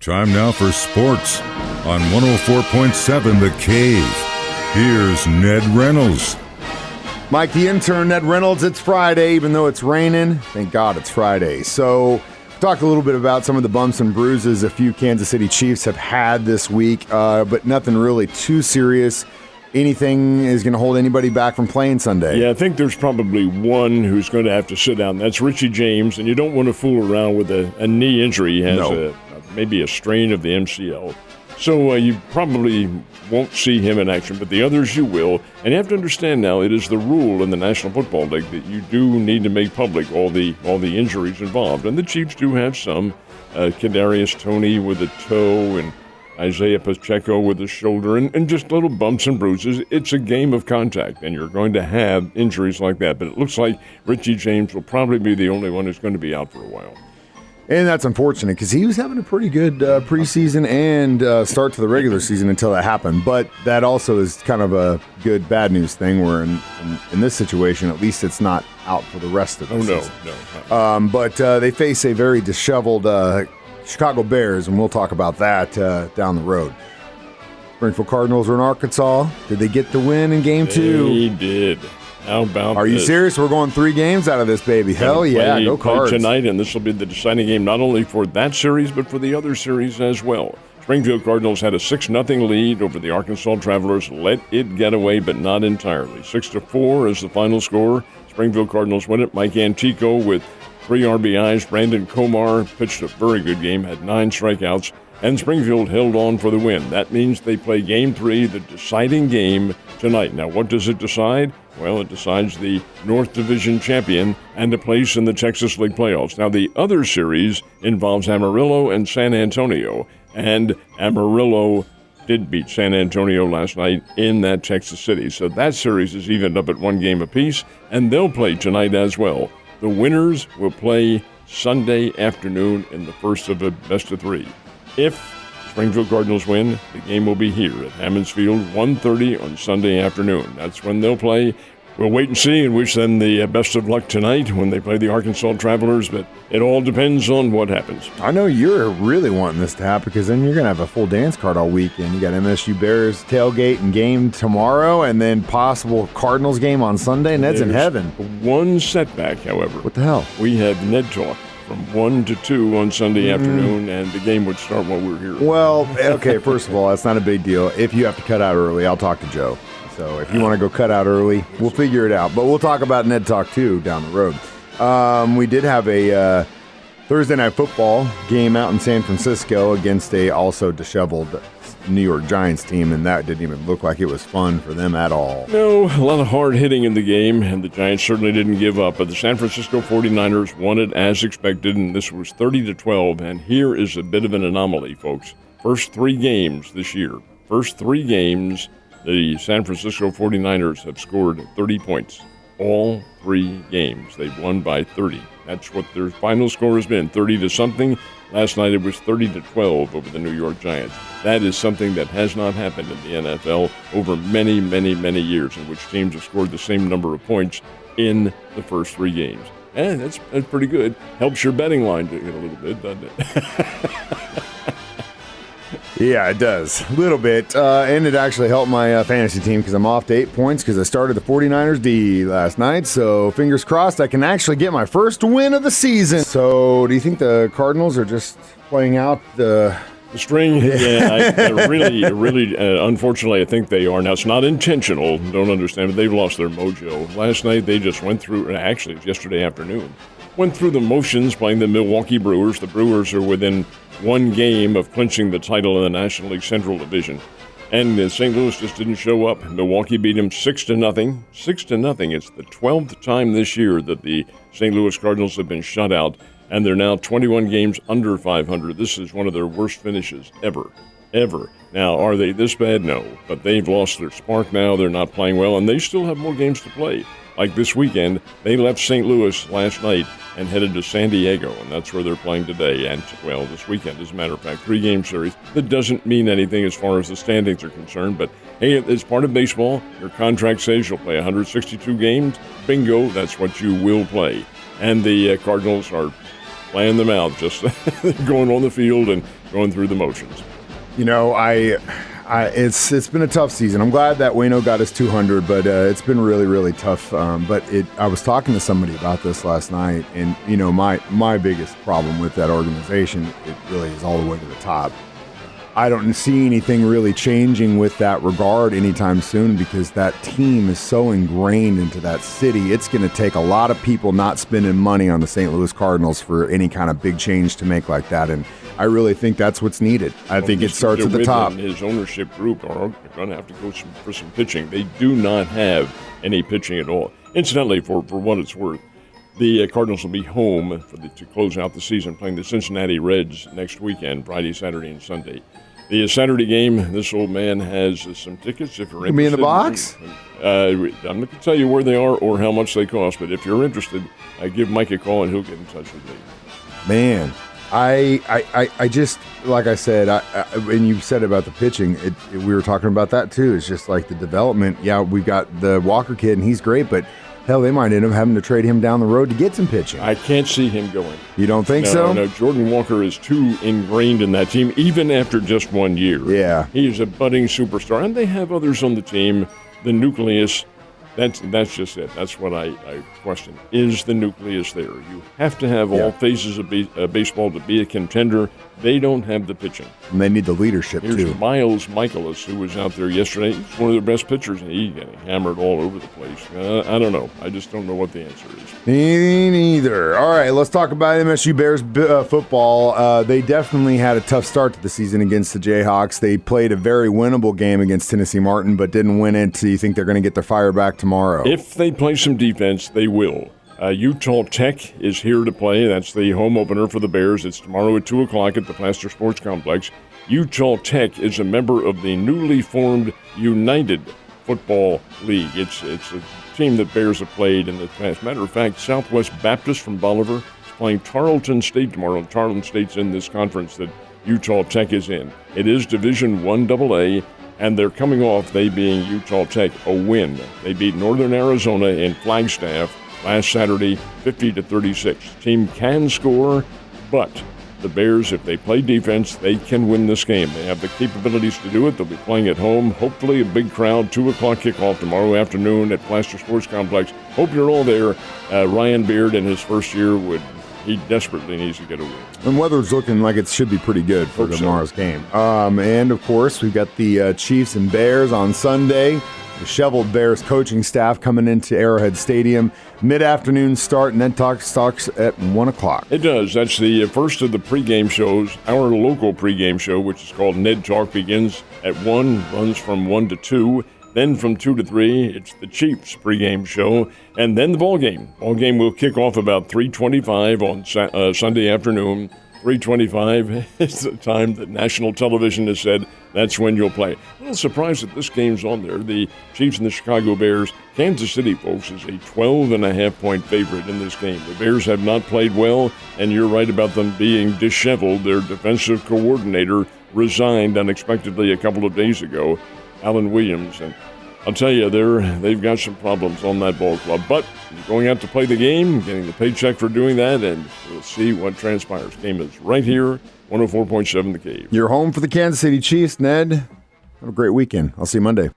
Time now for sports on 104.7 The Cave. Here's Ned Reynolds. Mike, the intern, Ned Reynolds. It's Friday, even though it's raining. Thank God it's Friday. So, talk a little bit about some of the bumps and bruises a few Kansas City Chiefs have had this week, but nothing really too serious. Anything is going to hold anybody back from playing Sunday? Yeah, I think there's probably one who's going to have to sit down. That's Richie James, and you don't want to fool around with a knee injury. He has maybe a strain of the MCL. So you probably won't see him in action, but the others you will. And you have to understand now, it is the rule in the National Football League that you do need to make public all the injuries involved. And the Chiefs do have some. Kadarius Toney with a toe and Isaiah Pacheco with a shoulder and just little bumps and bruises. It's a game of contact, and you're going to have injuries like that. But it looks like Richie James will probably be the only one who's going to be out for a while. And that's unfortunate because he was having a pretty good preseason and start to the regular season until that happened. But that also is kind of a good bad news thing where in this situation, at least it's not out for the rest of the season. No. But they face a very disheveled Chicago Bears, and we'll talk about that down the road. Springfield Cardinals are in Arkansas. Did they get the win in Game 2? They did. How about Are you serious? We're going 3 games out of this, baby. Hell yeah, go Cards. Tonight, and this will be the deciding game not only for that series, but for the other series as well. Springfield Cardinals had a 6-0 lead over the Arkansas Travelers. Let it get away, but not entirely. 6-4 is the final score. Springfield Cardinals win it. Mike Antico with 3 RBIs. Brandon Comar pitched a very good game, had 9 strikeouts, and Springfield held on for the win. That means they play Game 3, the deciding game, tonight. Now, what does it decide? Well, it decides the North Division champion and a place in the Texas League playoffs. Now, the other series involves Amarillo and San Antonio, and Amarillo did beat San Antonio last night in that Texas City. So that series is evened up at 1 game apiece, and they'll play tonight as well. The winners will play Sunday afternoon in the first of a best-of-3. If Springfield Cardinals win, the game will be here at Hammons Field, 1:30 on Sunday afternoon. That's when they'll play. We'll wait and see and wish them the best of luck tonight when they play the Arkansas Travelers, but it all depends on what happens. I know you're really wanting this to happen because then you're going to have a full dance card all weekend. You got MSU Bears tailgate and game tomorrow and then possible Cardinals game on Sunday. Ned's in heaven. One setback, however. What the hell? We have Ned Talk from 1 to 2 on Sunday afternoon, and the game would start while we're here. Well, okay, first of all, that's not a big deal. If you have to cut out early, I'll talk to Joe. So if you want to go cut out early, we'll figure it out. But we'll talk about Ned Talk, too, down the road. We did have a Thursday Night Football game out in San Francisco against a also disheveled New York Giants team, and that didn't even look like it was fun for them at all. No, a lot of hard hitting in the game, and the Giants certainly didn't give up. But the San Francisco 49ers won it as expected, and this was 30-12. And here is a bit of an anomaly, folks. First 3 games this year. First 3 games, the San Francisco 49ers have scored 30 points. All 3 games. They've won by 30. That's what their final score has been, 30-something. Last night it was 30-12 over the New York Giants. That is something that has not happened in the NFL over many, many, many years in which teams have scored the same number of points in the first 3 games. And that's pretty good. Helps your betting line to get a little bit, doesn't it? Yeah, it does. A little bit. And it actually helped my fantasy team because I'm off to 8 points because I started the 49ers D last night. So fingers crossed I can actually get my first win of the season. So do you think the Cardinals are just playing out the string? Yeah, really, unfortunately, I think they are. Now, it's not intentional. Don't understand, but they've lost their mojo. Last night, they just went through, actually, it was yesterday afternoon, went through the motions playing the Milwaukee Brewers. The Brewers are within 1 game of clinching the title in the National League Central Division. And St. Louis just didn't show up. Milwaukee beat them 6-0. 6-0. It's the 12th time this year that the St. Louis Cardinals have been shut out, and they're now 21 games under 500. This is one of their worst finishes ever. Now, are they this bad? No. But they've lost their spark now. They're not playing well, and they still have more games to play. Like this weekend, they left St. Louis last night and headed to San Diego, and that's where they're playing today. And, well, this weekend, as a matter of fact, 3-game series. That doesn't mean anything as far as the standings are concerned, but, hey, as part of baseball, your contract says you'll play 162 games. Bingo, that's what you will play. And the Cardinals are playing them out, just going on the field and going through the motions. You know, it's been a tough season. I'm glad that Waino got his 200, but it's been really, really tough. I was talking to somebody about this last night, and you know, my biggest problem with that organization, it really is all the way to the top. I don't see anything really changing with that regard anytime soon because that team is so ingrained into that city. It's going to take a lot of people not spending money on the St. Louis Cardinals for any kind of big change to make like that. And I really think that's what's needed. I think it starts at the top. His ownership group are going to have to go for some pitching. They do not have any pitching at all. Incidentally, for what it's worth, the Cardinals will be home to close out the season, playing the Cincinnati Reds next weekend, Friday, Saturday, and Sunday. The Saturday game, this old man has some tickets. If you're interested, be in the box? I'm not going to tell you where they are or how much they cost, but if you're interested, give Mike a call and he'll get in touch with me. Man, I just, like I said, and you said about the pitching, we were talking about that too. It's just like the development. Yeah, we've got the Walker kid, and he's great, but hell, they might end up having to trade him down the road to get some pitching. I can't see him going. You don't think so? No, Jordan Walker is too ingrained in that team, even after just 1 year. Yeah. He's a budding superstar, and they have others on the team. The nucleus, that's just it. That's what I question. Is the nucleus there? You have to have all phases of baseball to be a contender. They don't have the pitching. And they need the leadership, Here's too. Miles Michaelis, who was out there yesterday. He's one of their best pitchers, and he's getting hammered all over the place. I don't know. I just don't know what the answer is. Me neither. All right, let's talk about MSU Bears football. They definitely had a tough start to the season against the Jayhawks. They played a very winnable game against Tennessee Martin, but didn't win it. So you think they're going to get their fire back tomorrow? If they play some defense, they will. Utah Tech is here to play. That's the home opener for the Bears. It's tomorrow at 2 o'clock at the Plaster Sports Complex. Utah Tech is a member of the newly formed United Football League. It's a team that Bears have played in the past. Matter of fact, Southwest Baptist from Bolivar is playing Tarleton State tomorrow. Tarleton State's in this conference that Utah Tech is in. It is Division I AA, and they're coming off, they being Utah Tech, a win. They beat Northern Arizona in Flagstaff last Saturday, 50-36. Team can score, but the Bears, if they play defense, they can win this game. They have the capabilities to do it. They'll be playing at home. Hopefully a big crowd, 2 o'clock kickoff tomorrow afternoon at Plaster Sports Complex. Hope you're all there. Ryan Beard in his first year he desperately needs to get a win. And weather's looking like it should be pretty good for tomorrow's game. And, of course, we've got the Chiefs and Bears on Sunday. The Shoveled Bears coaching staff coming into Arrowhead Stadium. Mid-afternoon start, and then talks at 1 o'clock. It does. That's the first of the pregame shows. Our local pregame show, which is called Ned Talk, begins at 1, runs from 1 to 2. Then from 2 to 3, it's the Chiefs pregame show, and then the ball game. Ball game will kick off about 3:25 on Sunday afternoon. 3:25 is the time that national television has said that's when you'll play. A little surprised that this game's on there. The Chiefs and the Chicago Bears. Kansas City, folks, is a 12.5-point favorite in this game. The Bears have not played well, and you're right about them being disheveled. Their defensive coordinator resigned unexpectedly a couple of days ago, Alan Williams, and I'll tell you, they've got some problems on that ball club. But you're going out to play the game, getting the paycheck for doing that, and we'll see what transpires. Game is right here, 104.7 The Cave. You're home for the Kansas City Chiefs, Ned. Have a great weekend. I'll see you Monday.